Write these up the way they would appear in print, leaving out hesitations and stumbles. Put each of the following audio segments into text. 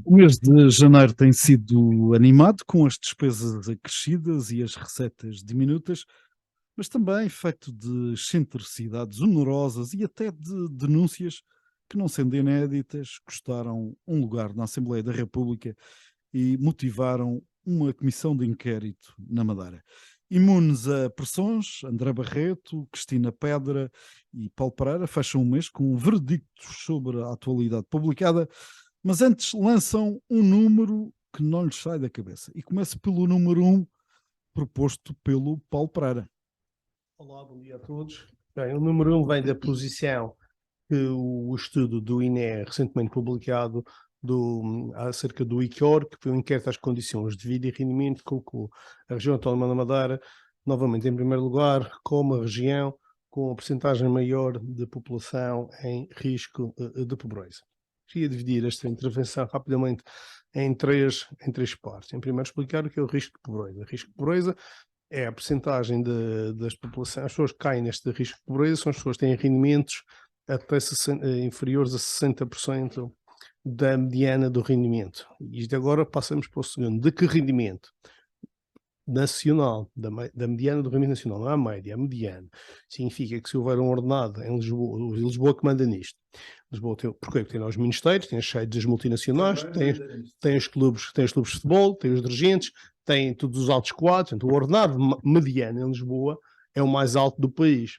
O mês de janeiro tem sido animado com as despesas acrescidas e as receitas diminutas, mas também feito de excentricidades onerosas e até de denúncias que, não sendo inéditas, custaram um lugar na Assembleia da República e motivaram uma comissão de inquérito na Madeira. Imunes a pressões, André Barreto, Cristina Pedra e Paulo Pereira fecham o mês com veredictos sobre a atualidade publicada, mas antes lançam um número que não lhes sai da cabeça. E começo pelo número 1, proposto pelo Paulo Pereira. Olá, bom dia a todos. Bem, o número 1 vem da posição que o estudo do INE recentemente publicado acerca do ICOR, que foi um inquérito às condições de vida e rendimento, colocou a região autónoma da Madeira novamente em primeiro lugar, como a região com a percentagem maior de população em risco de pobreza. Queria dividir esta intervenção rapidamente em três partes. Em primeiro, explicar o que é o risco de pobreza. O risco de pobreza é a percentagem das populações, as pessoas que caem neste risco de pobreza são as pessoas que têm rendimentos até inferiores a 60% da mediana do rendimento. E agora passamos para o segundo. De que rendimento? Nacional, da mediana do rendimento nacional, não é a média, é a mediana. Significa que se houver um ordenado em Lisboa que manda nisto. Lisboa porque tem lá os ministérios, tem as sedes das multinacionais, tem os clubes de futebol, tem os dirigentes, tem todos os altos quadros. Então, o ordenado mediano em Lisboa é o mais alto do país.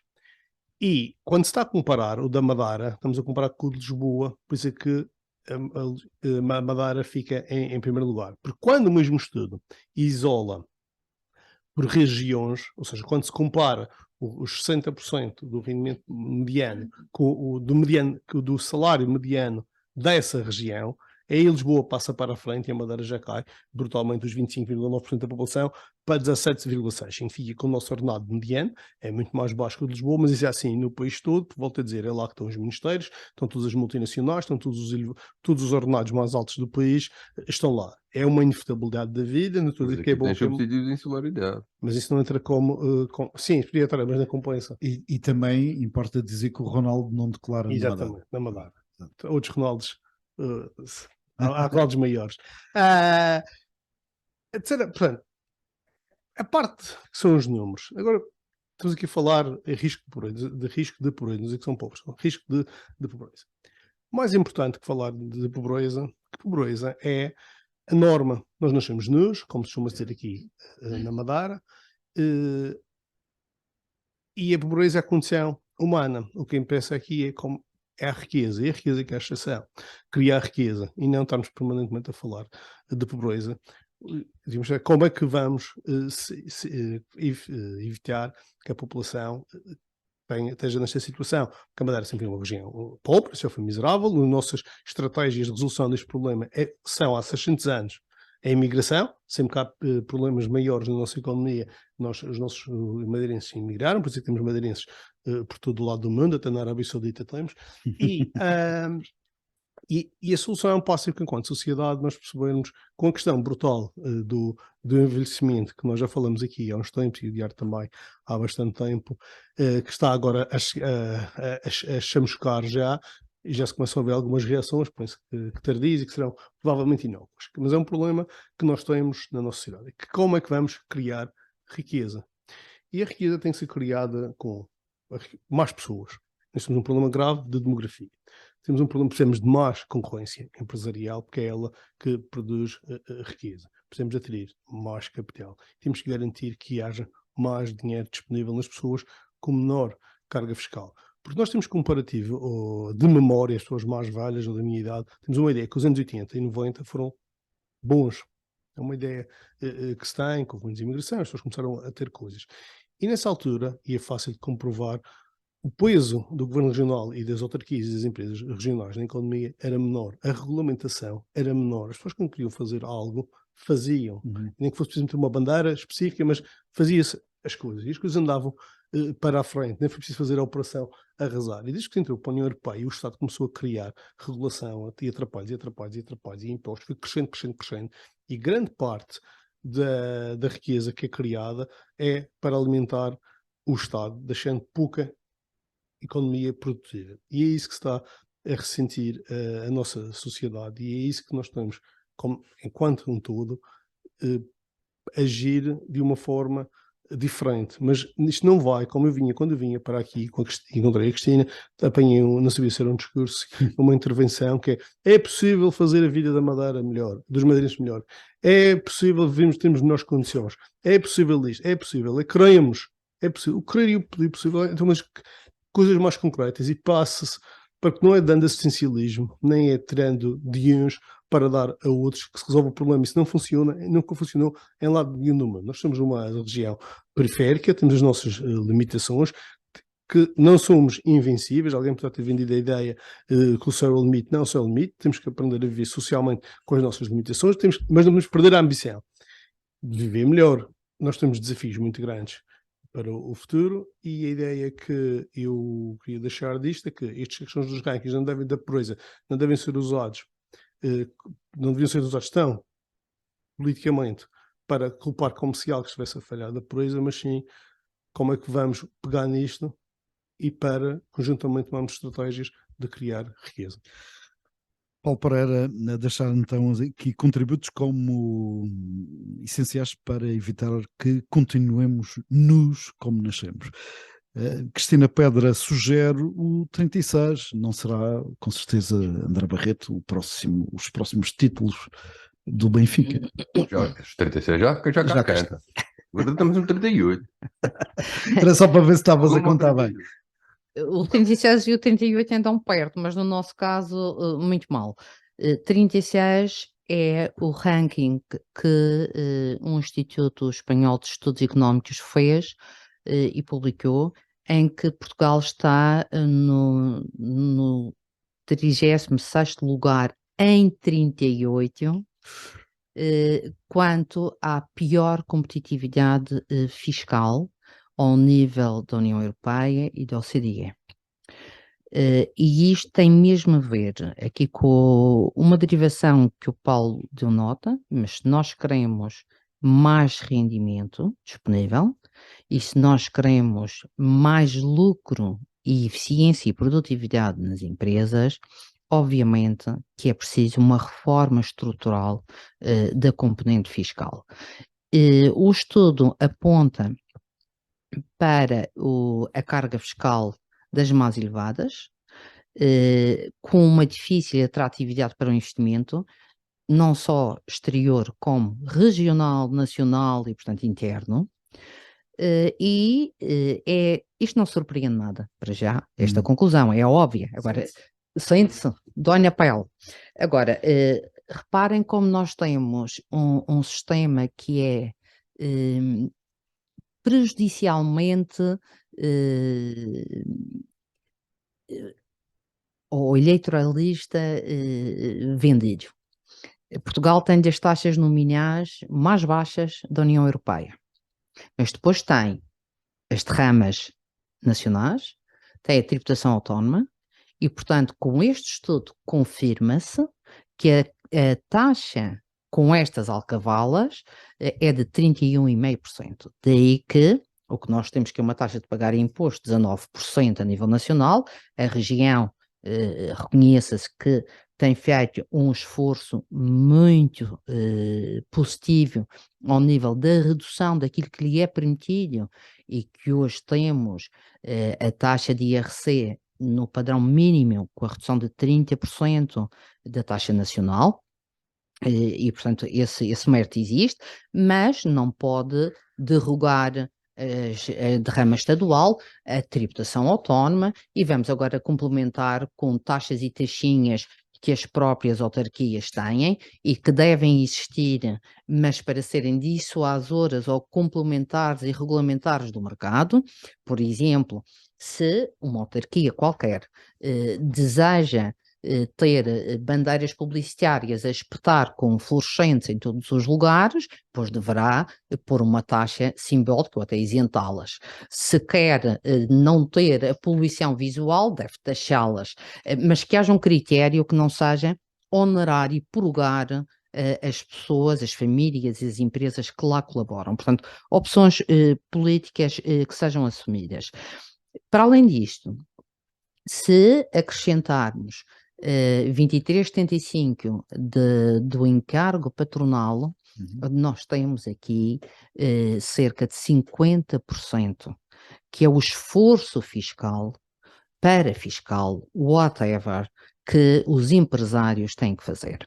E quando se está a comparar o da Madeira, estamos a comparar com o de Lisboa, por isso é que a Madeira fica em primeiro lugar. Porque quando o mesmo estudo isola por regiões, ou seja, quando se compara os 60% do rendimento mediano com do salário mediano dessa região, aí Lisboa passa para a frente e a Madeira já cai brutalmente dos 25,9% da população para 17,6%. Significa que o nosso ordenado mediano é muito mais baixo que o de Lisboa, mas isso é assim no país todo. Volto a dizer, é lá que estão os ministérios, estão todas as multinacionais, estão todos os ordenados mais altos do país, estão lá. É uma inevitabilidade da vida, não estou a dizer que é bom. Tem subsídios de insularidade. Mas isso não entra como... sim, podia entrar, mas não compensa. E também importa dizer que o Ronaldo não declara nada. Exatamente, na Madeira. Outros Ronaldos... há Ronaldos maiores. Portanto, a parte que são os números. Agora, estamos aqui a falar em risco de pobreza, não dizer que são pobres, risco de pobreza. Mais importante que falar de pobreza, que pobreza é a norma. Nós nascemos nus, como se costuma dizer aqui na Madeira, e a pobreza é a condição humana. O que pensa aqui é a riqueza, e a riqueza que é a exceção. Criar riqueza, e não estarmos permanentemente a falar de pobreza. Como é que vamos evitar que a população esteja nesta situação? Porque a Madeira é sempre uma região pobre, já foi miserável. As nossas estratégias de resolução deste problema são há 600 anos a imigração. Sempre que há problemas maiores na nossa economia, os nossos madeirenses imigraram, por isso é que temos madeirenses por todo o lado do mundo, até na Arábia Saudita temos. E a solução é um passo que, enquanto sociedade, nós percebemos, com a questão brutal do envelhecimento, que nós já falamos aqui há uns tempos, e o Diário também há bastante tempo, que está agora a chamuscar já, e já se começam a ver algumas reações, penso que tardias e que serão provavelmente inócuas. Mas é um problema que nós temos na nossa sociedade. Como é que vamos criar riqueza? E a riqueza tem que ser criada com mais pessoas. Nós temos um problema grave de demografia. Temos um problema, precisamos de mais concorrência empresarial, porque é ela que produz riqueza. Precisamos de atrair mais capital. Temos que garantir que haja mais dinheiro disponível nas pessoas com menor carga fiscal. Porque nós temos comparativo de memória, as pessoas mais velhas ou da minha idade, temos uma ideia que os anos 80 e 90 foram bons. É uma ideia que se tem, com muitas imigrações, as pessoas começaram a ter coisas. E nessa altura, e é fácil de comprovar, o peso do governo regional e das autarquias e das empresas regionais na economia era menor. A regulamentação era menor. As pessoas que não queriam fazer algo, faziam. Nem que fosse, por exemplo, uma bandeira específica, mas fazia-se as coisas. E as coisas andavam para a frente. Nem foi preciso fazer a operação arrasar. E desde que entrou para a União Europeia e o Estado começou a criar regulação e atrapalhos, e impostos, foi crescendo. E grande parte da riqueza que é criada é para alimentar o Estado, deixando pouca economia produtiva. E é isso que se está a ressentir a nossa sociedade, e é isso que nós temos, como, enquanto um todo, agir de uma forma diferente. Mas isto não vai, como quando eu vinha para aqui, encontrei a Cristina, apanhei não sabia se era um discurso, uma intervenção que é possível fazer a vida da Madeira melhor, dos madeirenses melhor, é possível termos melhores condições, é possível isto, é possível, queremos, é possível, o querer e o pedir possível, então, mas coisas mais concretas, e passa-se para que não é dando assistencialismo, nem é tirando de uns para dar a outros que se resolve o problema. Isso não funciona, nunca funcionou em lado nenhum do mundo. Nós somos uma região periférica, temos as nossas limitações, que não somos invencíveis. Alguém pode ter vendido a ideia que o céu é o limite. Não, o céu é o limite. Temos que aprender a viver socialmente com as nossas limitações, mas não podemos perder a ambição de viver melhor. Nós temos desafios muito grandes para o futuro, e a ideia que eu queria deixar disto é que estas questões dos rankings não devem, da pobreza, não devem ser usados, não deviam ser usados tão politicamente para culpar como se algo estivesse a falhar da pobreza, mas sim como é que vamos pegar nisto e para conjuntamente tomarmos estratégias de criar riqueza. Paulo Pereira, a deixar então aqui contributos como essenciais para evitar que continuemos nus como nascemos. Cristina Pedra sugere o 36, não será com certeza André Barreto os próximos títulos do Benfica. Os 36 já cá canta. Agora estamos no 38. Era só para ver se estavas a contar bem. O 36 e o 38 andam perto, mas no nosso caso muito mal. 36 é o ranking que um Instituto Espanhol de Estudos Económicos fez e publicou, em que Portugal está no 36º lugar em 38, quanto à pior competitividade fiscal ao nível da União Europeia e da OCDE. E isto tem mesmo a ver aqui com uma derivação que o Paulo deu nota, mas se nós queremos mais rendimento disponível e se nós queremos mais lucro e eficiência e produtividade nas empresas, obviamente que é preciso uma reforma estrutural da componente fiscal. O estudo aponta para a carga fiscal das mais elevadas, com uma difícil atratividade para o investimento, não só exterior como regional, nacional e, portanto, interno. Isto não surpreende nada, para já, esta conclusão é óbvia. Agora, sente-se, dói na pele. Agora, reparem como nós temos um sistema que é prejudicialmente ou eleitoralista vendido. Portugal tem das taxas nominais mais baixas da União Europeia, mas depois tem as derramas nacionais, tem a tributação autónoma e, portanto, com este estudo confirma-se que a taxa com estas alcavalas é de 31,5%. Daí que o que nós temos que é uma taxa de pagar imposto 19% a nível nacional, a região reconheça-se que tem feito um esforço muito positivo ao nível da redução daquilo que lhe é permitido e que hoje temos a taxa de IRC no padrão mínimo com a redução de 30% da taxa nacional. E, portanto, esse mérito existe, mas não pode derrogar a derrama estadual, a tributação autónoma, e vamos agora complementar com taxas e taxinhas que as próprias autarquias têm e que devem existir, mas para serem dissuasoras ou complementares e regulamentares do mercado. Por exemplo, se uma autarquia qualquer deseja ter bandeiras publicitárias a espetar com fluorescentes em todos os lugares, pois deverá pôr uma taxa simbólica ou até isentá-las. Se quer não ter a poluição visual, deve taxá-las, mas que haja um critério que não seja onerar e purgar as pessoas, as famílias e as empresas que lá colaboram. Portanto, opções políticas que sejam assumidas. Para além disto, Se acrescentarmos 23,75 do encargo patronal, nós temos aqui cerca de 50%, que é o esforço fiscal, parafiscal, whatever, que os empresários têm que fazer.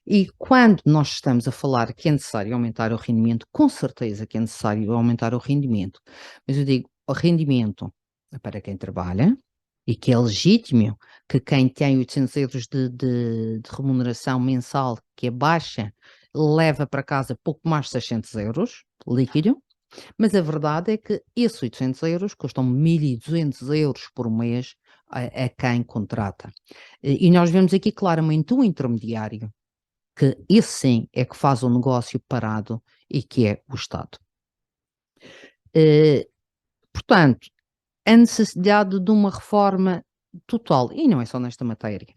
E quando nós estamos a falar que é necessário aumentar o rendimento, com certeza que é necessário aumentar o rendimento, mas eu digo, o rendimento é para quem trabalha, e que é legítimo que quem tem 800 euros de remuneração mensal, que é baixa, leva para casa pouco mais de 600 euros líquido, mas a verdade é que esses 800 euros custam 1.200 euros por mês a quem contrata. E nós vemos aqui claramente um intermediário, que esse sim é que faz o negócio parado e que é o Estado. Portanto, a necessidade de uma reforma total, e não é só nesta matéria,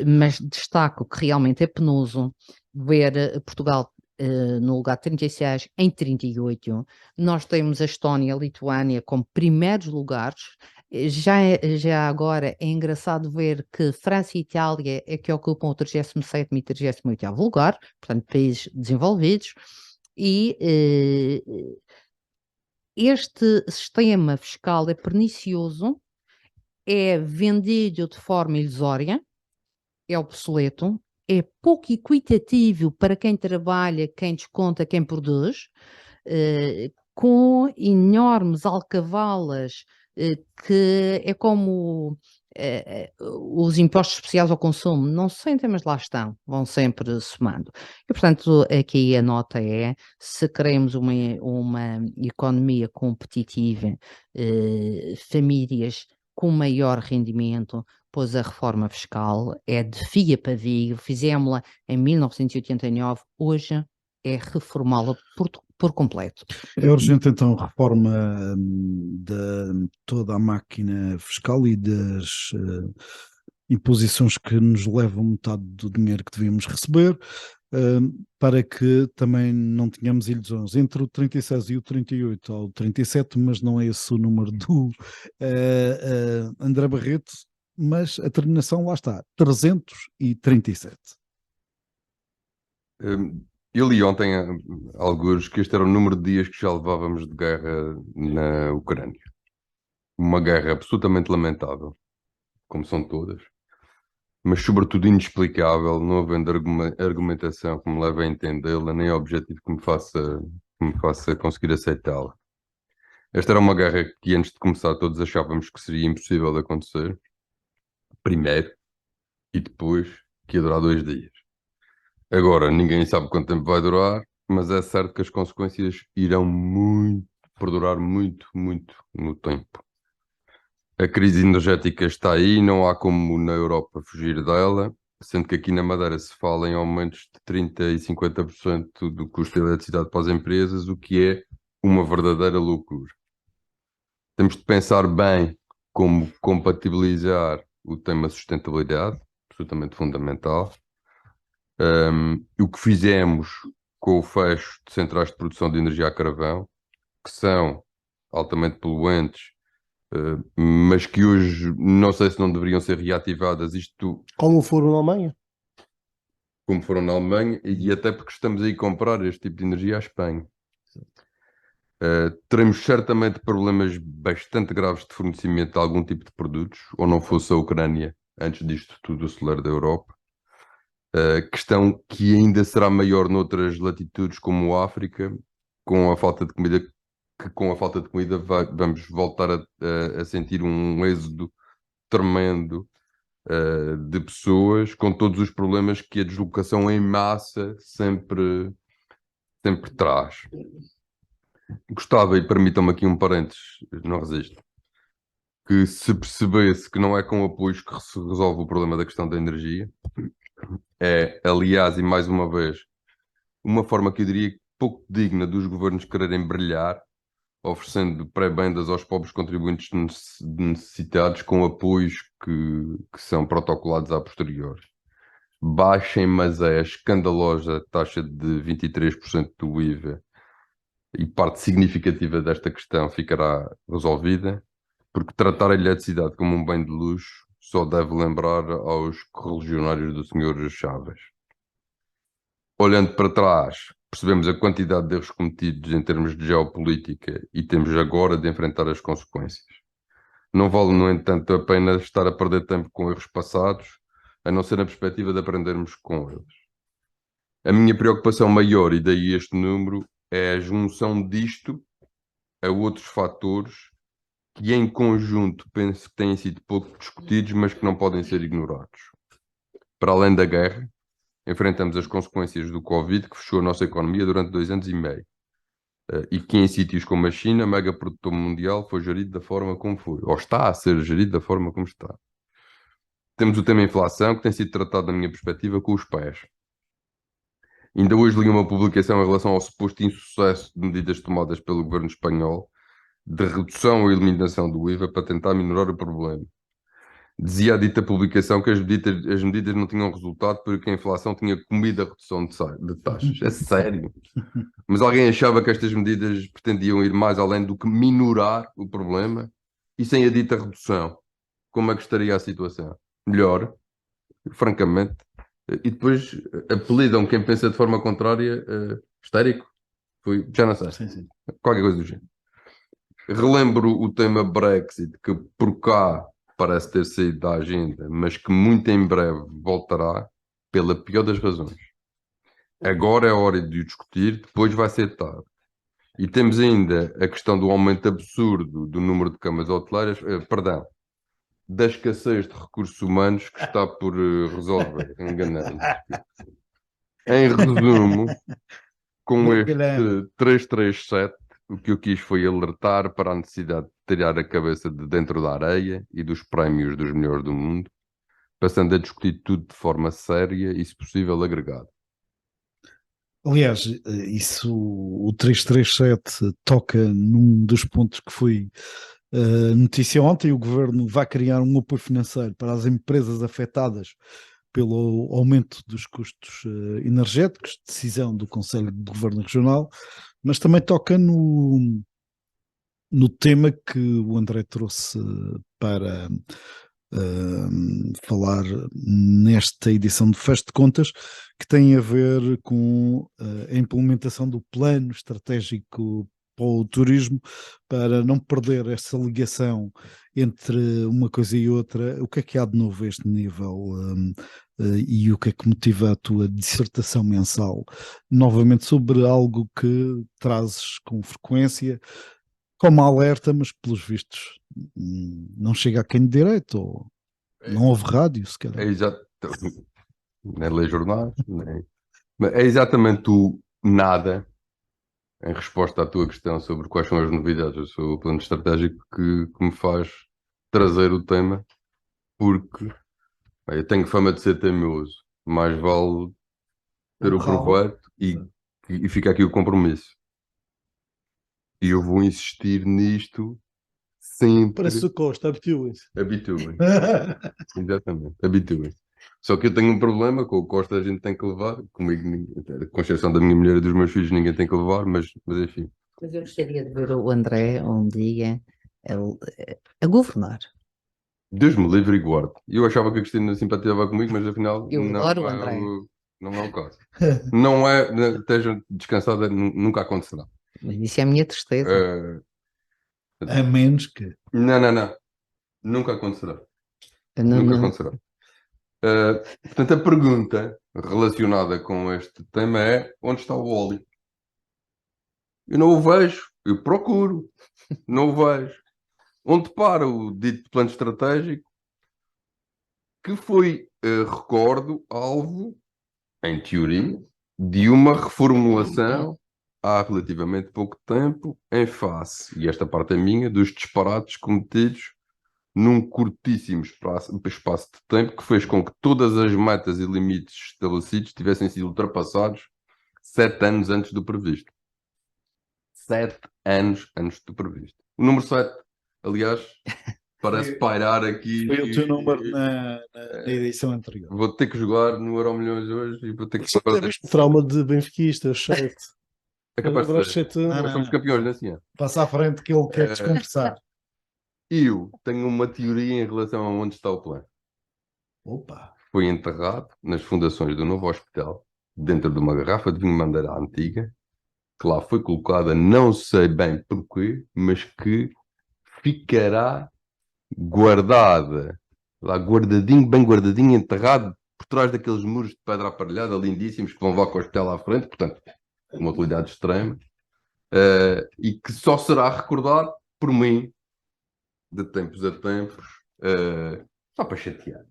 mas destaco que realmente é penoso ver Portugal no lugar 36 em 38. Nós temos a Estónia e a Lituânia como primeiros lugares. Já agora é engraçado ver que França e Itália é que ocupam o 37º e 38º lugar, portanto países desenvolvidos, e este sistema fiscal é pernicioso, é vendido de forma ilusória, é obsoleto, é pouco equitativo para quem trabalha, quem desconta, quem produz, com enormes alcavalas, que é como os impostos especiais ao consumo, não se sentem, mas lá estão, vão sempre somando. E, portanto, aqui a nota é, se queremos uma economia competitiva, famílias com maior rendimento, pois a reforma fiscal é de fia para via, fizemos-la em 1989, hoje é reformá-la por completo. É urgente então a reforma de toda a máquina fiscal e das imposições que nos levam metade do dinheiro que devíamos receber, para que também não tenhamos ilusões. Entre o 36 e o 38 ao 37, mas não é esse o número do André Barreto, mas a terminação lá está, 337. Eu li ontem, alguns, que este era o número de dias que já levávamos de guerra na Ucrânia. Uma guerra absolutamente lamentável, como são todas, mas sobretudo inexplicável, não havendo argumentação que me leve a entendê-la, nem objetivo que me faça conseguir aceitá-la. Esta era uma guerra que antes de começar todos achávamos que seria impossível de acontecer, primeiro, e depois que ia durar 2 dias. Agora, ninguém sabe quanto tempo vai durar, mas é certo que as consequências irão perdurar muito, muito no tempo. A crise energética está aí, não há como na Europa fugir dela, sendo que aqui na Madeira se fala em aumentos de 30% e 50% do custo de eletricidade para as empresas, o que é uma verdadeira loucura. Temos de pensar bem como compatibilizar o tema sustentabilidade, absolutamente fundamental. O que fizemos com o fecho de centrais de produção de energia a carvão, que são altamente poluentes, mas que hoje não sei se não deveriam ser reativadas, isto Como foram na Alemanha? como foram na Alemanha, e até porque estamos aí a comprar este tipo de energia à Espanha. Teremos certamente problemas bastante graves de fornecimento de algum tipo de produtos, ou não fosse a Ucrânia, antes disto tudo o celeiro da Europa. Questão que ainda será maior noutras latitudes como a África, com a falta de comida, que com a falta de comida vamos voltar a sentir um êxodo tremendo de pessoas, com todos os problemas que a deslocação em massa sempre traz. Gostava, e permitam-me aqui um parênteses, não resisto, que se percebesse que não é com apoios que se resolve o problema da questão da energia. É, aliás, e mais uma vez, uma forma que eu diria pouco digna dos governos quererem brilhar, oferecendo pré-bendas aos pobres contribuintes necessitados com apoios que são protocolados a posteriori. Baixem, mas é a escandalosa taxa de 23% do IVA, e parte significativa desta questão ficará resolvida. porque tratar a eletricidade como um bem de luxo só deve lembrar aos correligionários do Sr. Chaves. Olhando para trás, percebemos a quantidade de erros cometidos em termos de geopolítica e temos agora de enfrentar as consequências. Não vale, no entanto, a pena estar a perder tempo com erros passados, a não ser na perspectiva de aprendermos com eles. A minha preocupação maior, e daí este número, é a junção disto a outros fatores que em conjunto penso que têm sido pouco discutidos, mas que não podem ser ignorados. Para além da guerra, enfrentamos as consequências do Covid, que fechou a nossa economia durante 2 anos e meio, e que em sítios como a China, mega produtor mundial, foi gerido da forma como foi, ou está a ser gerido da forma como está. Temos o tema inflação, que tem sido tratado, na minha perspectiva, com os pés. Ainda hoje li uma publicação em relação ao suposto insucesso de medidas tomadas pelo governo espanhol de redução ou eliminação do IVA para tentar minorar o problema. Dizia a dita publicação que as medidas não tinham resultado porque a inflação tinha comido a redução de taxas. É sério. Mas alguém achava que estas medidas pretendiam ir mais além do que minorar o problema? E sem a dita redução, como é que estaria a situação? Melhor, francamente. E depois apelidam quem pensa de forma contrária histérico. Já não sei. Sim. Qualquer coisa do género. Relembro o tema Brexit, que por cá parece ter saído da agenda, mas que muito em breve voltará, pela pior das razões. Agora é a hora de o discutir, depois vai ser tarde. E temos ainda a questão do aumento absurdo do número de camas hoteleiras, da escassez de recursos humanos que está por resolver, enganando. Em resumo, com este 337, o que eu quis foi alertar para a necessidade de tirar a cabeça de dentro da areia e dos prémios dos melhores do mundo, passando a discutir tudo de forma séria e, se possível, agregada. Aliás, isso, o 337 toca num dos pontos que foi notícia ontem. O governo vai criar um apoio financeiro para as empresas afetadas pelo aumento dos custos energéticos, decisão do Conselho de Governo Regional, mas também toca no tema que o André trouxe para falar nesta edição de Fecho de Contas, que tem a ver com a implementação do plano estratégico para o turismo, para não perder essa ligação entre uma coisa e outra. O que é que há de novo a este nível e o que é que motiva a tua dissertação mensal? Novamente sobre algo que trazes com frequência, como alerta, mas pelos vistos não chega a quem de direito, ou não houve rádio, se calhar. É exato. Nem ler jornais, nem... Mas é exatamente o nada, em resposta à tua questão sobre quais são as novidades sobre o plano estratégico, que me faz trazer o tema, porque bem, eu tenho fama de ser teimoso, mais vale ter o proveito e fica aqui o compromisso. E eu vou insistir nisto sempre. Parece o Costa, habituem-se. Habituem. Exatamente, habituem. Só que eu tenho um problema com o Costa, a gente tem que levar, comigo, com exceção da minha mulher e dos meus filhos, ninguém tem que levar, mas enfim. Mas eu gostaria de ver o André um dia a governar. Deus me livre e guarde. Eu achava que a Cristina simpatizava comigo, mas afinal Eu adoro o André. Não é o caso. Não é, esteja descansada, nunca acontecerá. Mas isso é a minha tristeza. A menos que... Não. Nunca acontecerá. Não, Nunca não. acontecerá. Portanto, a pergunta relacionada com este tema é: onde está o óleo? Eu não o vejo, eu procuro, não o vejo. Onde para o dito plano estratégico, que foi, recordo, alvo, em teoria, de uma reformulação há relativamente pouco tempo, em face, e esta parte é minha, dos disparates cometidos num curtíssimo espaço de tempo, que fez com que todas as metas e limites estabelecidos tivessem sido ultrapassados 7 anos antes do previsto. 7 anos antes do previsto. O número 7, aliás, parece pairar aqui. Foi o teu número na edição anterior. Vou ter que jogar no Euromilhões hoje e vou ter que... Trauma de benfiquistas, certo? É capaz de ser. Nós Nós somos campeões, não é assim? Passa à frente que ele quer desconversar. Eu tenho uma teoria em relação a onde está o plano. Opa! Foi enterrado nas fundações do novo hospital, dentro de uma garrafa de vinho Madeira antiga, que lá foi colocada, não sei bem porquê, mas que ficará guardada, lá guardadinho, bem guardadinho, enterrado por trás daqueles muros de pedra aparelhada lindíssimos que vão levar com o hospital à frente, portanto, uma qualidade extrema, e que só será recordado por mim, de tempos a tempos, só para chatear.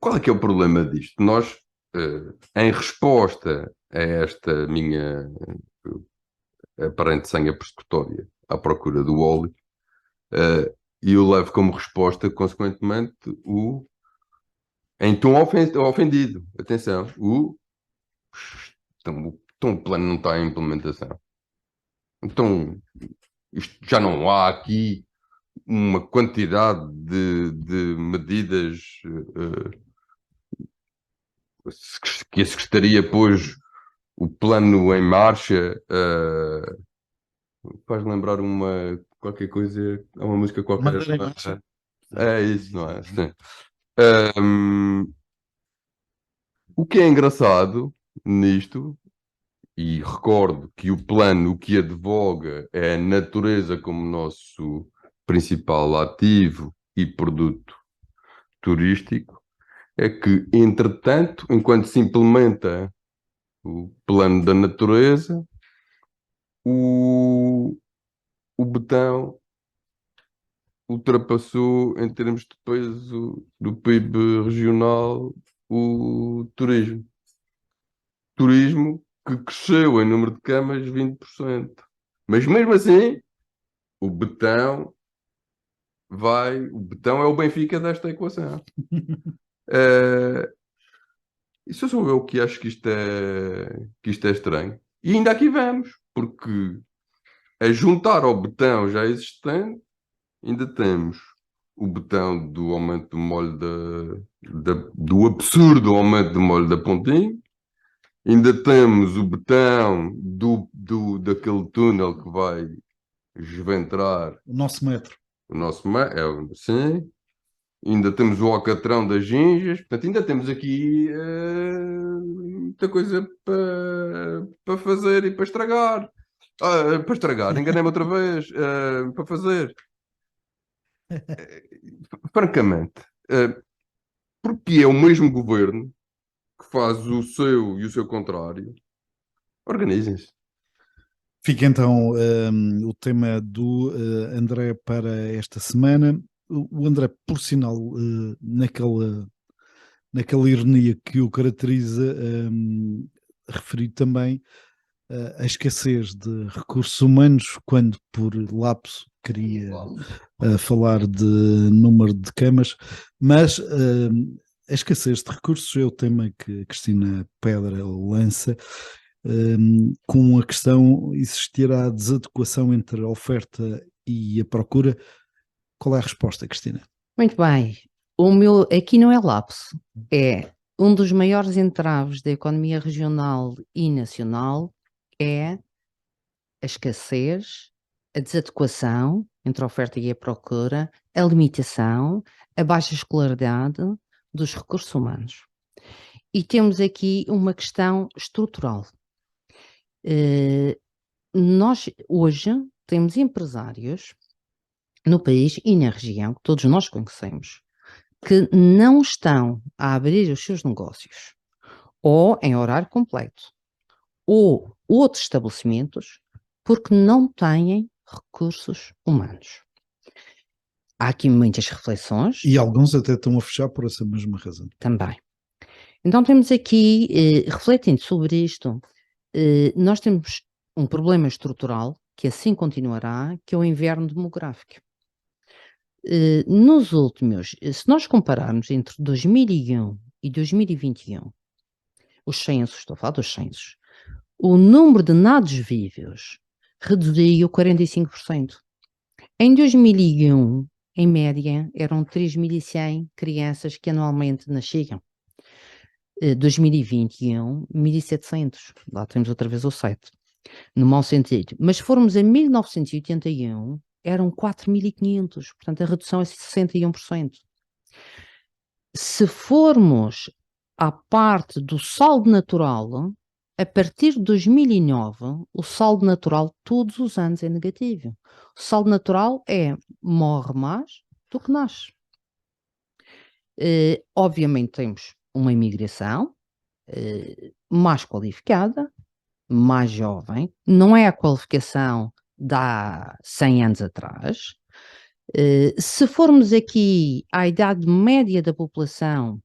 Qual é que é o problema disto? Nós, em resposta a esta minha aparente senha prescritória à procura do óleo, e eu levo como resposta, consequentemente, em tom ofendido. Atenção, então o plano não está em implementação. Então, isto já não há aqui uma quantidade de medidas que a Secretaria pôs o plano em marcha. Faz lembrar qualquer coisa, há uma música qualquer. Madeira em marcha. É isso, não é? Sim. O que é engraçado nisto, e recordo que o plano o que advoga é a natureza como nosso principal ativo e produto turístico, é que, entretanto, enquanto se implementa o plano da natureza, o botão ultrapassou, em termos de peso do PIB regional, o turismo. Turismo que cresceu em número de camas 20%. Mas mesmo assim, o Betão o Betão é o Benfica desta equação. E só sou eu que acho que isto é estranho. E ainda aqui vamos, porque a juntar ao Betão já existente, ainda temos o Betão do aumento do molho do absurdo aumento do molho da Pontinho. Ainda temos o Betão daquele túnel que vai esventrar O nosso metro. o nosso sim. Ainda temos o Alcatrão das Ginjas. Portanto, ainda temos aqui muita coisa para fazer e para estragar. Para estragar, enganei-me outra vez. Para fazer. Francamente, porque é o mesmo governo que faz o seu e o seu contrário. Organizem-se. Fica então o tema do André para esta semana. O André, por sinal, naquela ironia que o caracteriza, referiu também a escassez de recursos humanos, quando por lapso queria falar de número de camas, mas a escassez de recursos é o tema que a Cristina Pedra lança. Com a questão, existirá desadequação entre a oferta e a procura. Qual é a resposta, Cristina? Muito bem. O meu aqui não é lapso, é um dos maiores entraves da economia regional e nacional é a escassez, a desadequação entre a oferta e a procura, a limitação, a baixa escolaridade dos recursos humanos. E temos aqui uma questão estrutural. Nós hoje temos empresários no país e na região, que todos nós conhecemos, que não estão a abrir os seus negócios, ou em horário completo, ou outros estabelecimentos, porque não têm recursos humanos. Há aqui muitas reflexões. E alguns até estão a fechar por essa mesma razão. Também. Então temos aqui, refletindo sobre isto, nós temos um problema estrutural, que assim continuará, que é o inverno demográfico. Nos últimos, se nós compararmos entre 2001 e 2021, os censos, estou a falar dos censos, o número de nados vivos reduziu 45%. Em 2001, em média, eram 3.100 crianças que anualmente nasciam. 2021, 1.700. Lá temos outra vez o 7. No mau sentido. Mas se formos em 1981, eram 4.500, portanto a redução é 61%. Se formos à parte do saldo natural, a partir de 2009, o saldo natural todos os anos é negativo. O saldo natural é morre mais do que nasce. Obviamente temos uma imigração mais qualificada, mais jovem, não é a qualificação de há 100 anos atrás. Se formos aqui à idade média da população,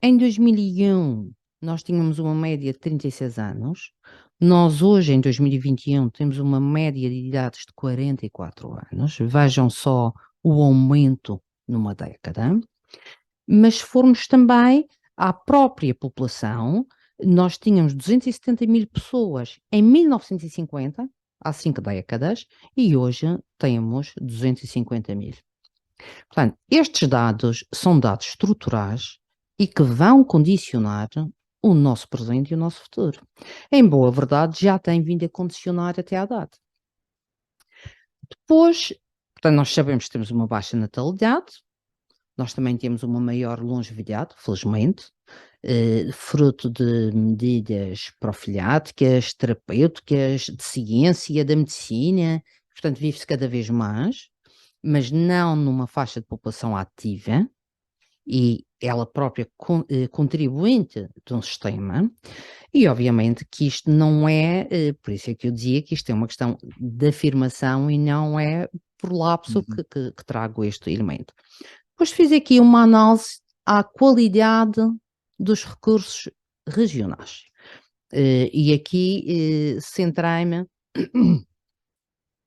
em 2001 nós tínhamos uma média de 36 anos, nós hoje em 2021 temos uma média de idades de 44 anos, vejam só o aumento numa década, mas se formos também à própria população, nós tínhamos 270.000 pessoas em 1950, há 5 décadas, e hoje temos 250.000. Portanto, estes dados são dados estruturais e que vão condicionar o nosso presente e o nosso futuro. Em boa verdade, já tem vindo a condicionar até à data. Depois, portanto, nós sabemos que temos uma baixa natalidade, nós também temos uma maior longevidade, felizmente, fruto de medidas profiláticas, terapêuticas, de ciência, da medicina, portanto, vive-se cada vez mais, mas não numa faixa de população ativa, e ela própria contribuinte de um sistema, e obviamente que isto não é, por isso é que eu dizia que isto é uma questão de afirmação e não é por lapso que trago este elemento. Depois fiz aqui uma análise à qualidade dos recursos regionais, e aqui centrei-me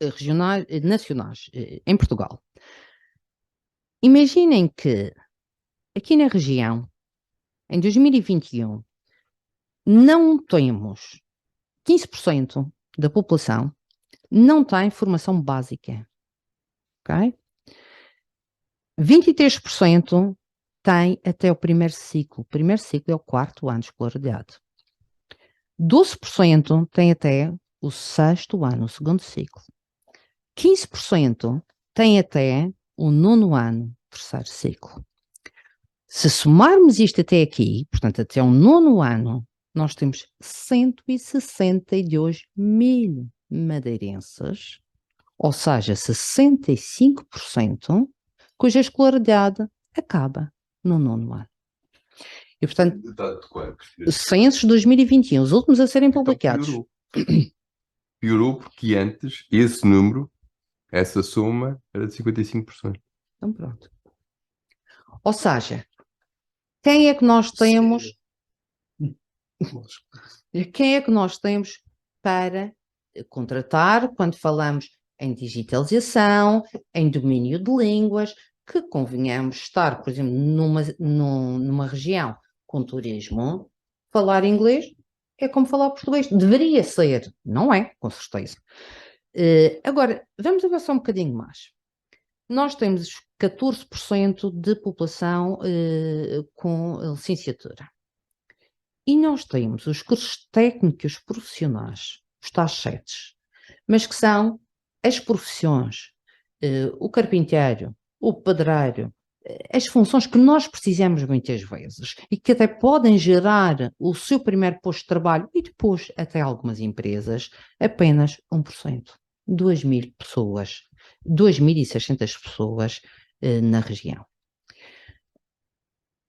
regionais, nacionais, em Portugal. Imaginem que aqui na região, em 2021, não temos 15% da população não tem formação básica, ok? 23% tem até o primeiro ciclo. O primeiro ciclo é o 4º ano de escolaridade. 12% tem até o 6º ano, o 2º ciclo. 15% tem até o 9º ano, 3º ciclo. Se somarmos isto até aqui, portanto até o 9º ano, nós temos 162.000 madeirenses, ou seja, 65%, cuja escolaridade acaba no 9º ano. E, portanto, censos de 2021, os últimos a serem publicados. Piorou porque antes esse número, essa soma, era de 55%. Então pronto. Ou seja, quem é que nós temos? Quem é que nós temos para contratar quando falamos em digitalização, em domínio de línguas, que convenhamos estar, por exemplo, numa região com turismo, falar inglês é como falar português. Deveria ser, não é, com certeza. Agora, vamos avançar um bocadinho mais. Nós temos 14% de população com licenciatura. E nós temos os cursos técnicos profissionais, os tais SETs, mas que são as profissões, o carpinteiro, o pedreiro, as funções que nós precisamos muitas vezes e que até podem gerar o seu primeiro posto de trabalho e depois até algumas empresas, apenas 1%. 2.000 pessoas, 2.600 pessoas na região.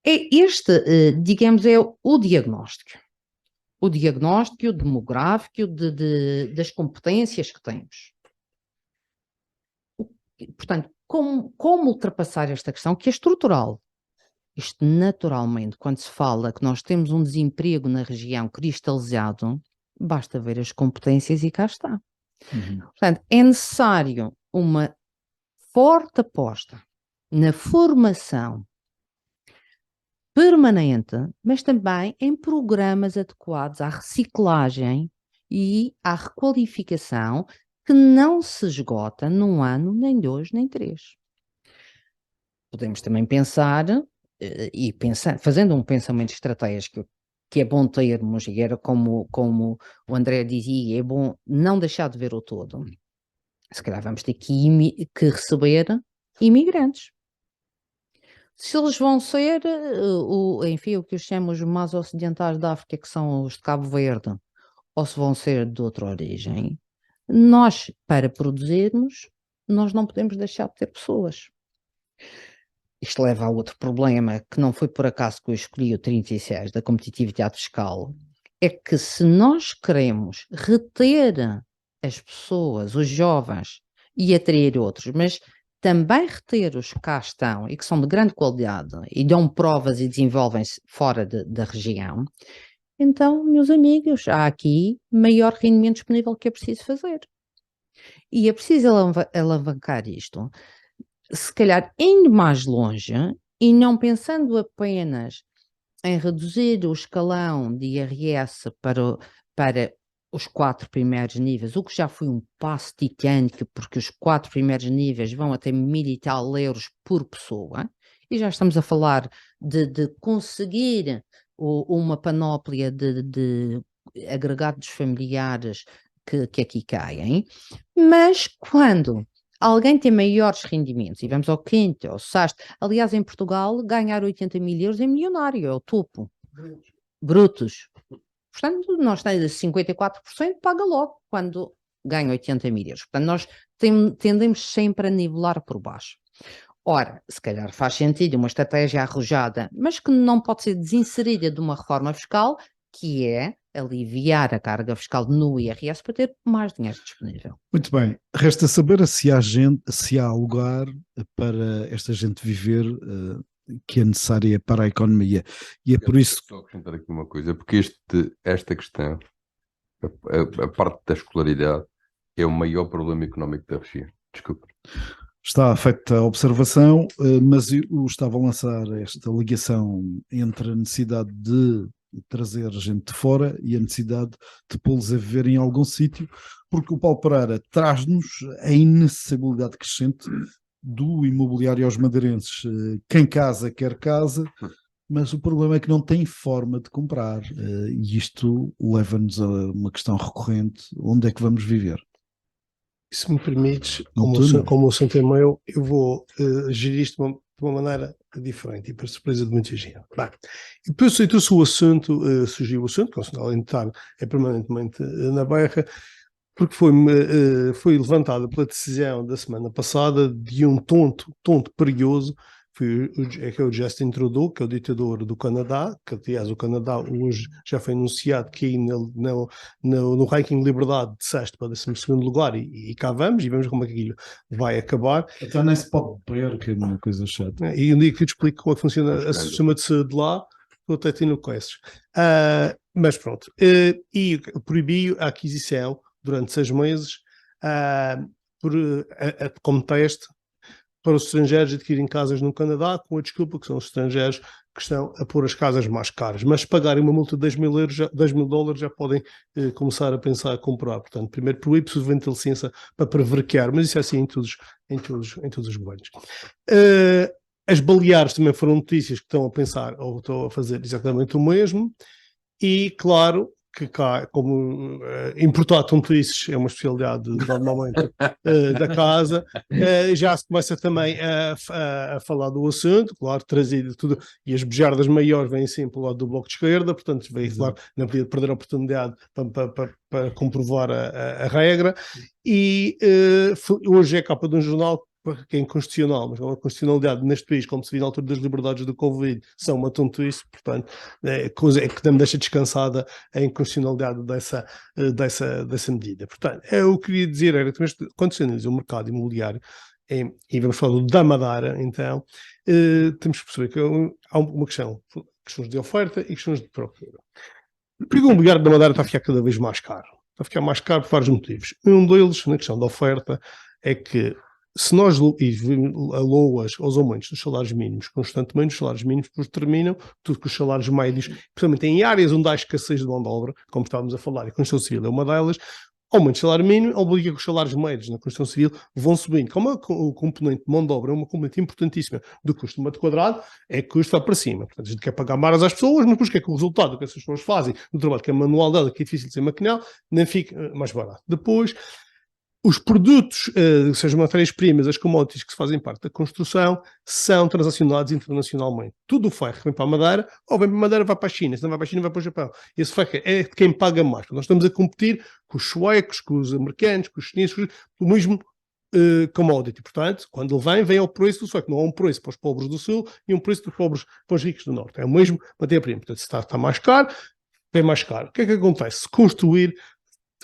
Este, digamos, é o diagnóstico. O diagnóstico demográfico das competências que temos. Portanto, como ultrapassar esta questão que é estrutural? Isto naturalmente, quando se fala que nós temos um desemprego na região cristalizado, basta ver as competências e cá está. Portanto, é necessário uma forte aposta na formação permanente, mas também em programas adequados à reciclagem e à requalificação que não se esgota num ano, nem 2, nem 3. Podemos também pensar, fazendo um pensamento estratégico, que é bom termos, e era como o André dizia, é bom não deixar de ver o todo. se calhar vamos ter que receber imigrantes. Se eles vão ser, enfim, o que os chamamos mais ocidentais da África, que são os de Cabo Verde, ou se vão ser de outra origem, nós, para produzirmos, nós não podemos deixar de ter pessoas. Isto leva a outro problema, que não foi por acaso que eu escolhi o 36 da competitividade fiscal, é que se nós queremos reter as pessoas, os jovens, e atrair outros, mas também reter os que cá estão e que são de grande qualidade e dão provas e desenvolvem-se fora da região, então, meus amigos, há aqui maior rendimento disponível que é preciso fazer. E é preciso alavancar isto, se calhar indo mais longe e não pensando apenas em reduzir o escalão de IRS para os 4 primeiros níveis, o que já foi um passo titânico, porque os 4 primeiros níveis vão até 1000 e tal euros por pessoa, e já estamos a falar de conseguir uma panóplia de agregados familiares que aqui caem, mas quando alguém tem maiores rendimentos, e vamos ao quinto, ao sexto, aliás, em Portugal, ganhar 80 mil euros é milionário, é o topo. Brutos. Portanto, nós temos 54%, paga logo quando ganha 80 mil euros. Portanto, nós tendemos sempre a nivelar por baixo. Ora, se calhar faz sentido uma estratégia arrojada, mas que não pode ser desinserida de uma reforma fiscal, que é aliviar a carga fiscal no IRS para ter mais dinheiro disponível. Muito bem. Resta saber se há lugar para esta gente viver que é necessária para a economia. E é por isso... Só acrescentar aqui uma coisa, porque esta questão, a parte da escolaridade, é o maior problema económico da região. Desculpa. Está feita a observação, mas eu estava a lançar esta ligação entre a necessidade de trazer gente de fora e a necessidade de pô-los a viver em algum sítio, porque o Paulo Pereira traz-nos a inacessibilidade crescente do imobiliário aos madeirenses. Quem casa quer casa, mas o problema é que não tem forma de comprar, e isto leva-nos a uma questão recorrente: onde é que vamos viver? Se me permites, Noturno. como o assunto é meu, eu vou gerir isto de uma maneira diferente e para surpresa de muita gente. Bem, e depois então, o assunto, surgiu o assunto, que o Conselho Alimentar é permanentemente na berra, porque foi levantada pela decisão da semana passada de um tonto perigoso, que é o Justin Trudeau, que é o ditador do Canadá, que aliás o Canadá hoje já foi anunciado que aí no ranking de liberdade de sexto para 12º lugar, e cá vamos, e vemos como é que aquilo vai acabar. Até nem se pode beber, que é uma coisa chata. E um dia que eu te explico como é que funciona o sistema de saúde lá, eu até te não conheces. Mas pronto, e proibiu a aquisição durante 6 meses como teste para os estrangeiros adquirirem casas no Canadá, com a desculpa que são os estrangeiros que estão a pôr as casas mais caras. Mas se pagarem uma multa de 10 mil dólares, já podem começar a pensar a comprar. Portanto, primeiro proíbe-se o vento de licença para prevarquear, mas isso é assim em todos os governos. As Baleares também foram notícias que estão a pensar ou estão a fazer exatamente o mesmo. E, claro, que cá, como importar tontices é uma especialidade normalmente da casa, já se começa também a falar do assunto, claro, trazido tudo, e as bejardas maiores vêm sempre pelo lado do Bloco de Esquerda, portanto, veio, claro, não podia perder a oportunidade para comprovar a regra, e hoje é a capa de um jornal que é inconstitucional, mas a constitucionalidade neste país, como se viu na altura das liberdades do Covid, são uma tontice, portanto, coisa que não me deixa descansada a inconstitucionalidade dessa medida. Portanto, eu queria dizer era que quando se analisa o mercado imobiliário, e vamos falar da Madeira, então, temos que perceber que há uma questões de oferta e questões de procura. O imobiliário da Madeira está a ficar cada vez mais caro. Está a ficar mais caro por vários motivos. Um deles, na questão da oferta, é que se nós aloas aos aumentos dos salários mínimos constantemente, os salários mínimos depois terminam, tudo que os salários médios, principalmente em áreas onde há escassez de mão de obra, como estávamos a falar, e a Constituição Civil é uma delas, aumento de salário mínimo obriga que os salários médios na Constituição Civil vão subindo. Como o componente de mão de obra é uma componente importantíssima do custo de metro quadrado, é que o custo vai para cima. Portanto, a gente quer pagar mais às pessoas, mas depois que é que o resultado que essas pessoas fazem, do trabalho que é manual dela, que é difícil de ser maquinal, nem fica mais barato. Depois, os produtos, sejam matérias-primas, as commodities que fazem parte da construção, são transacionados internacionalmente. Tudo o ferro que vem para a Madeira, ou vem para a Madeira, vai para a China, se não vai para a China, vai para o Japão. Esse ferro é de quem paga mais. Nós estamos a competir com os suecos, com os americanos, com os chineses, o mesmo commodity. Portanto, quando ele vem ao preço do sueco. Não há um preço para os pobres do Sul e um preço para os ricos do Norte. É o mesmo matéria-prima. Portanto, se está mais caro, é mais caro. O que é que acontece? Se construir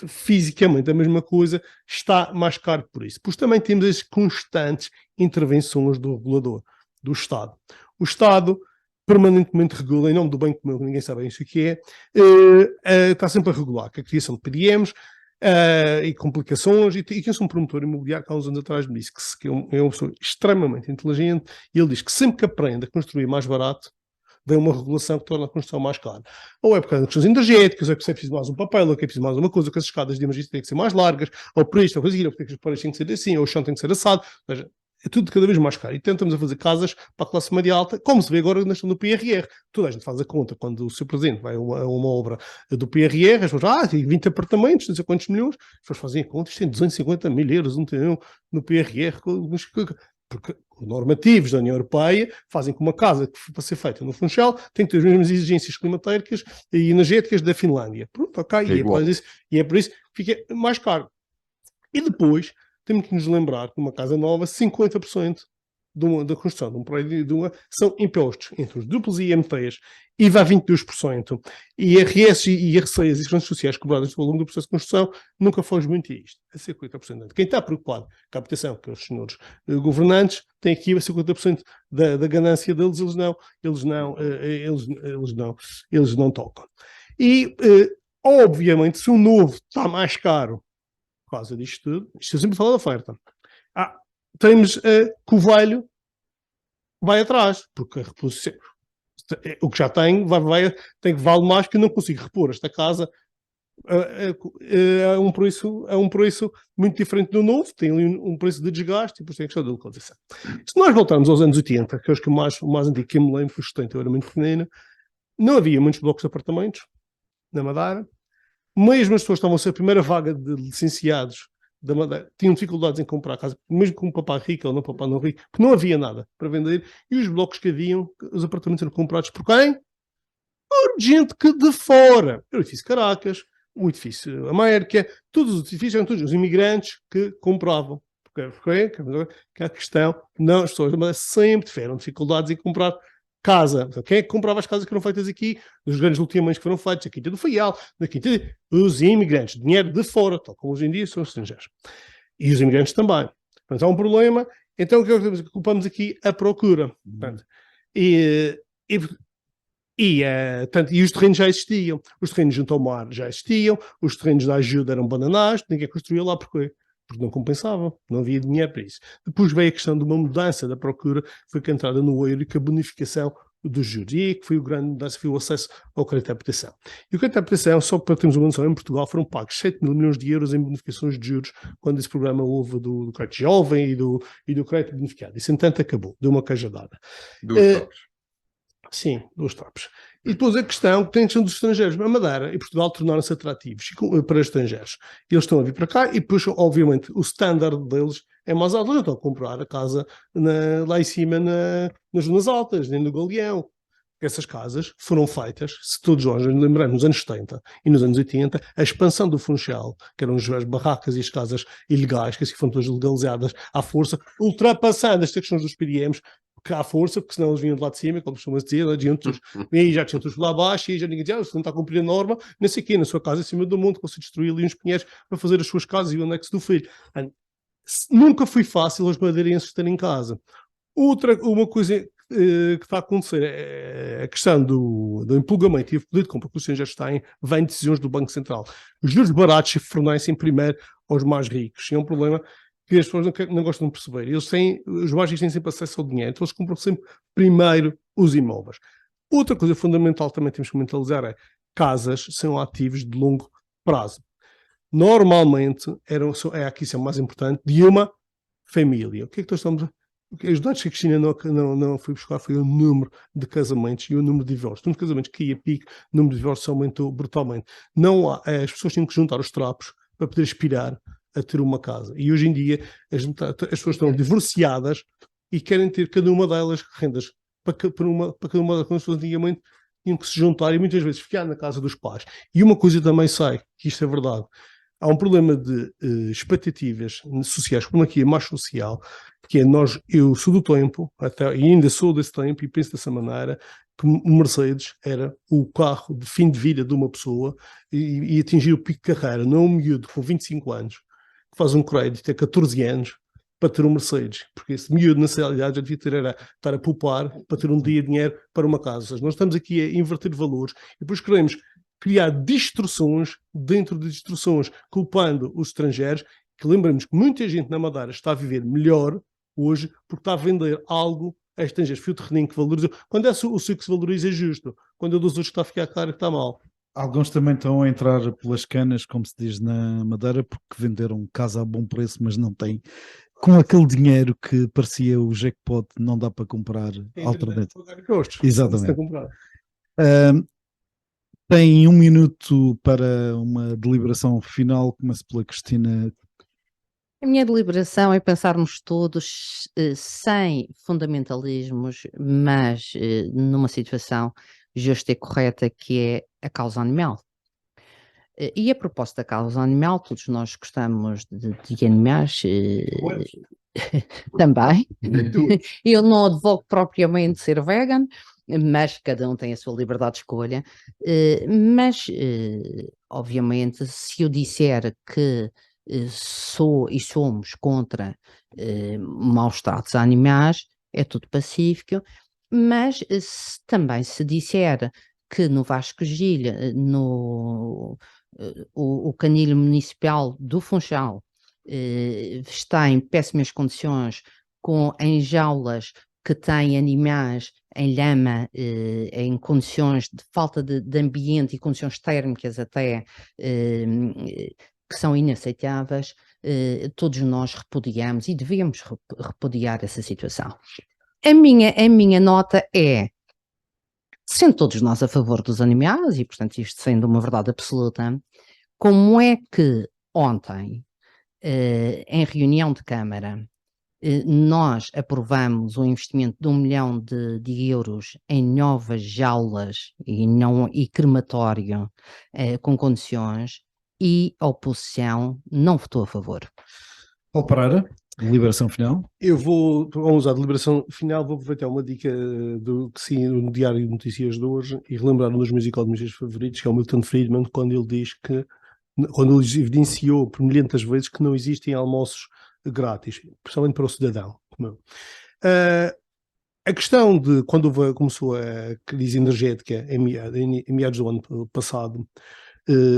fisicamente a mesma coisa, está mais caro por isso. Pois também temos as constantes intervenções do regulador, do Estado. O Estado permanentemente regula, em nome do bem comum, ninguém sabe bem isso que está sempre a regular, que a criação de PDMs e complicações, e quem sou um promotor imobiliário que há uns anos atrás me disse que é uma pessoa extremamente inteligente, e ele diz que sempre que aprende a construir mais barato, vem uma regulação que torna a construção mais cara. Ou é por causa de questões energéticas, ou é que você precisa mais um papel, ou é que é preciso mais uma coisa, ou que as escadas de emergência têm que ser mais largas, ou por isto, ou coisa ou porque as paredes têm que ser assim, ou o chão tem que ser assado. Ou seja, é tudo cada vez mais caro. E tentamos a fazer casas para a classe média alta, como se vê agora na questão do PRR. Toda a gente faz a conta quando o seu presidente vai a uma obra do PRR, as pessoas, tem 20 apartamentos, não sei quantos milhões, as pessoas fazem a conta, isto tem 250 mil euros, não tem no PRR, porque os normativos da União Europeia fazem que uma casa que para ser feita no Funchal tem que ter as mesmas exigências climatéricas e energéticas da Finlândia. Pronto, ok, e é por isso que fica mais caro. E depois temos que nos lembrar que numa casa nova, 50% da construção de um prédio são impostos entre os duplos e IMTs, IVA 22%, IRS e receias e questões sociais cobradas ao longo do processo de construção, nunca foge muito a isto, a 50%. Quem está preocupado com a habitação, que é os senhores governantes, tem aqui a 50% da ganância deles, eles não tocam. E, obviamente, se o novo está mais caro por causa disto tudo, isto eu sempre falo da oferta, temos que o velho vai atrás, porque a reposição, o que já tem, tem que vale mais, que eu não consigo repor esta casa a um preço muito diferente do novo, tem ali um preço de desgaste e depois tem a questão da localização. Se nós voltarmos aos anos 80, que eu acho que o mais antigo que eu me lembro, foi 70, eu era muito pequenino, não havia muitos blocos de apartamentos na Madeira, mesmo as pessoas estavam a ser a primeira vaga de licenciados da Madeira, tinham dificuldades em comprar casa, mesmo com um papá rico ou não papá não rico, porque não havia nada para vender, e os blocos que haviam, os apartamentos eram comprados por quem? Por gente que de fora. O edifício Caracas, o edifício América, todos os edifícios eram todos os imigrantes que compravam. Porque a questão, não, as pessoas da Madeira sempre tiveram dificuldades em comprar casa. Quem é que comprava as casas que foram feitas aqui? Os grandes loteamentos que foram feitos, a Quinta do Faial, os imigrantes, dinheiro de fora, tal como hoje em dia são os estrangeiros. E os imigrantes também. Portanto, há um problema. Então, o que é que culpamos aqui? A procura. Portanto, e os terrenos já existiam. Os terrenos junto ao mar já existiam. Os terrenos da ajuda eram bananás. Ninguém construía lá porque não compensava, não havia dinheiro para isso. Depois veio a questão de uma mudança da procura, foi que a entrada no euro e que a bonificação dos juros. E aí que foi o grande mudança, foi o acesso ao crédito à habitação. E o crédito à habitação, só para termos uma noção, em Portugal foram pagos 7 mil milhões de euros em bonificações de juros quando esse programa houve do crédito jovem e do crédito bonificado. Isso, entanto, acabou, deu uma cajadada. Sim, 2 trapos. E depois a questão dos estrangeiros. A Madeira e Portugal tornaram-se atrativos para estrangeiros. Eles estão a vir para cá e depois, obviamente, o standard deles é mais alto. Eles não estão a comprar a casa lá em cima nas zonas altas, nem no Galeão. Essas casas foram feitas, se todos nós nos lembramos, nos anos 70 e nos anos 80, a expansão do Funchal, que eram as barracas e as casas ilegais, que assim foram todas legalizadas à força, ultrapassando estas questões dos PDMs, à força, porque senão eles vinham de lá de cima, como costuma dizer, e aí já tinham todos lá abaixo, e aí já ninguém dizia, você não está a cumprir a norma, não sei o quê, na sua casa em cima do mundo, você destruiu ali uns pinheiros para fazer as suas casas e o anexo do filho. Nunca foi fácil os madeirenses terem em casa. Uma coisa que está a acontecer é a questão do empolgamento e o poder de compra que os estrangeiros têm, vem de decisões do Banco Central. Os juros baratos se fornecem primeiro aos mais ricos, e é um problema que as pessoas não gostam de perceber. Os mais ricos têm sempre acesso ao dinheiro, então eles compram sempre primeiro os imóveis. Outra coisa fundamental também temos que mentalizar é casas são ativos de longo prazo. Normalmente, aqui são mais importante, de uma família. O que é que nós estamos a... Os dados que a Cristina não foi buscar foi o número de casamentos e o número de divórcios. O número de casamentos que ia a pico, o número de divórcios aumentou brutalmente. As pessoas tinham que juntar os trapos para poder aspirar a ter uma casa. E hoje em dia as pessoas estão divorciadas e querem ter cada uma delas rendas para cada uma delas, como se fosse antigamente, tinham que se juntar e muitas vezes ficar na casa dos pais. E uma coisa também sei, que isto é verdade, há um problema de expectativas sociais, como aqui é mais social, que é eu sou do tempo, e ainda sou desse tempo e penso dessa maneira, que o Mercedes era o carro de fim de vida de uma pessoa e atingir o pico de carreira, não é um miúdo com 25 anos, que faz um crédito a 14 anos, para ter um Mercedes, porque esse miúdo na realidade já devia estar a poupar para ter um dia de dinheiro para uma casa. Ou seja, nós estamos aqui a inverter valores e depois queremos criar distorções dentro de distorções, culpando os estrangeiros, que lembramos que muita gente na Madeira está a viver melhor hoje porque está a vender algo a estrangeiros. Foi o terreno que valoriza. Quando é o seu que se valoriza é justo, quando é dos outros que está a ficar claro que está mal. Alguns também estão a entrar pelas canas, como se diz na Madeira, porque venderam casa a bom preço, mas não têm. Com aquele dinheiro que parecia o jackpot, não dá para comprar alternativas. Exatamente. Tem 1 minuto para uma deliberação final. Começo pela Cristina. A minha deliberação é pensarmos todos sem fundamentalismos, mas numa situação justa e correta, que é a causa animal. E a propósito da causa animal, todos nós gostamos de animais também. Eu não advogo propriamente ser vegan, mas cada um tem a sua liberdade de escolha. Mas, obviamente, se eu disser que sou e somos contra maus tratos a animais, é tudo pacífico, mas também se disser que no Vasco Gil, o canil municipal do Funchal está em péssimas condições, em jaulas que têm animais em lama, em condições de falta de ambiente e condições térmicas até, que são inaceitáveis, todos nós repudiamos e devemos repudiar essa situação. A minha nota é, sendo todos nós a favor dos animais, e portanto isto sendo uma verdade absoluta, como é que ontem, em reunião de Câmara, nós aprovamos um investimento de 1 milhão de euros em novas jaulas e crematório com condições, e a oposição não votou a favor. Paulo Pereira, deliberação final. Vamos usar a deliberação final, vou aproveitar uma dica que sim, no Diário de Notícias de hoje, e relembrar um dos meus economistas favoritos, que é o Milton Friedman, quando ele evidenciou por milhentas vezes que não existem almoços grátis, principalmente para o cidadão. A questão de quando começou a crise energética em meados do ano passado,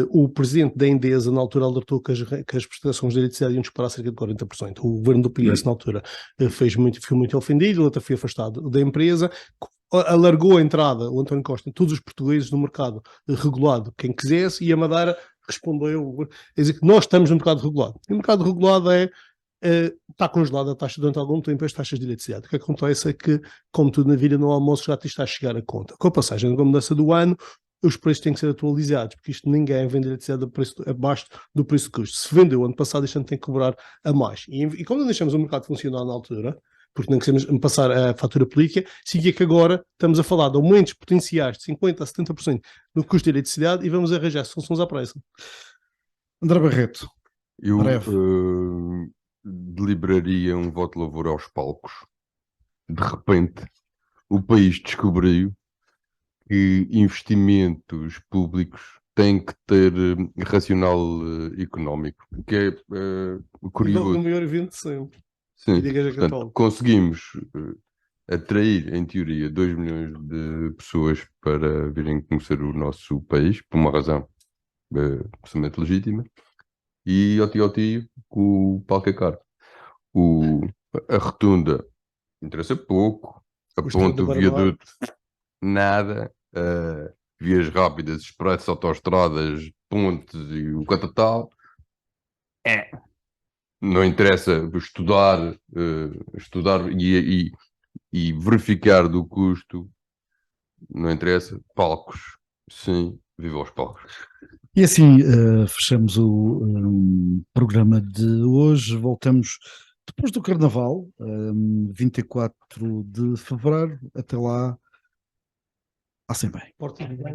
o presidente da Endesa na altura alertou que as prestações de eletricidade iam disparar cerca de 40%. O governo do PS na altura ficou muito ofendido, ele até foi afastado da empresa, alargou a entrada, o António Costa, todos os portugueses no mercado regulado, quem quisesse, e a Madeira respondeu, quer dizer que nós estamos no mercado regulado. E o mercado regulado está congelada a taxa durante algum tempo, as taxas de eletricidade. O que acontece é que, como tudo na vida, no almoço já te está a chegar a conta. Com a passagem da mudança do ano, os preços têm que ser atualizados, porque isto ninguém vende eletricidade abaixo do preço de custo. Se vendeu ano passado, isto tem que cobrar a mais. E como não deixamos o mercado funcionar na altura, porque não queremos passar a fatura política, significa que agora estamos a falar de aumentos potenciais de 50% a 70% no custo de eletricidade e vamos arranjar soluções à pressa. André Barreto, eu breve. deliberaria um voto de louvor aos palcos. De repente, o país descobriu que investimentos públicos têm que ter racional económico, o que é curioso. O maior evento de sempre. Sim, portanto, conseguimos atrair, em teoria, 2 milhões de pessoas para virem conhecer o nosso país, por uma razão absolutamente legítima, e ao tio, o palco é caro. A rotunda interessa pouco, a ponte, o viaduto, nada, vias rápidas, expressos, autoestradas, pontes e o catatal, não interessa estudar e verificar do custo, não interessa. Palcos, sim, viva os palcos. E assim fechamos o programa de hoje. Voltamos depois do Carnaval, 24 de fevereiro. Até lá, passem bem. Portem bem.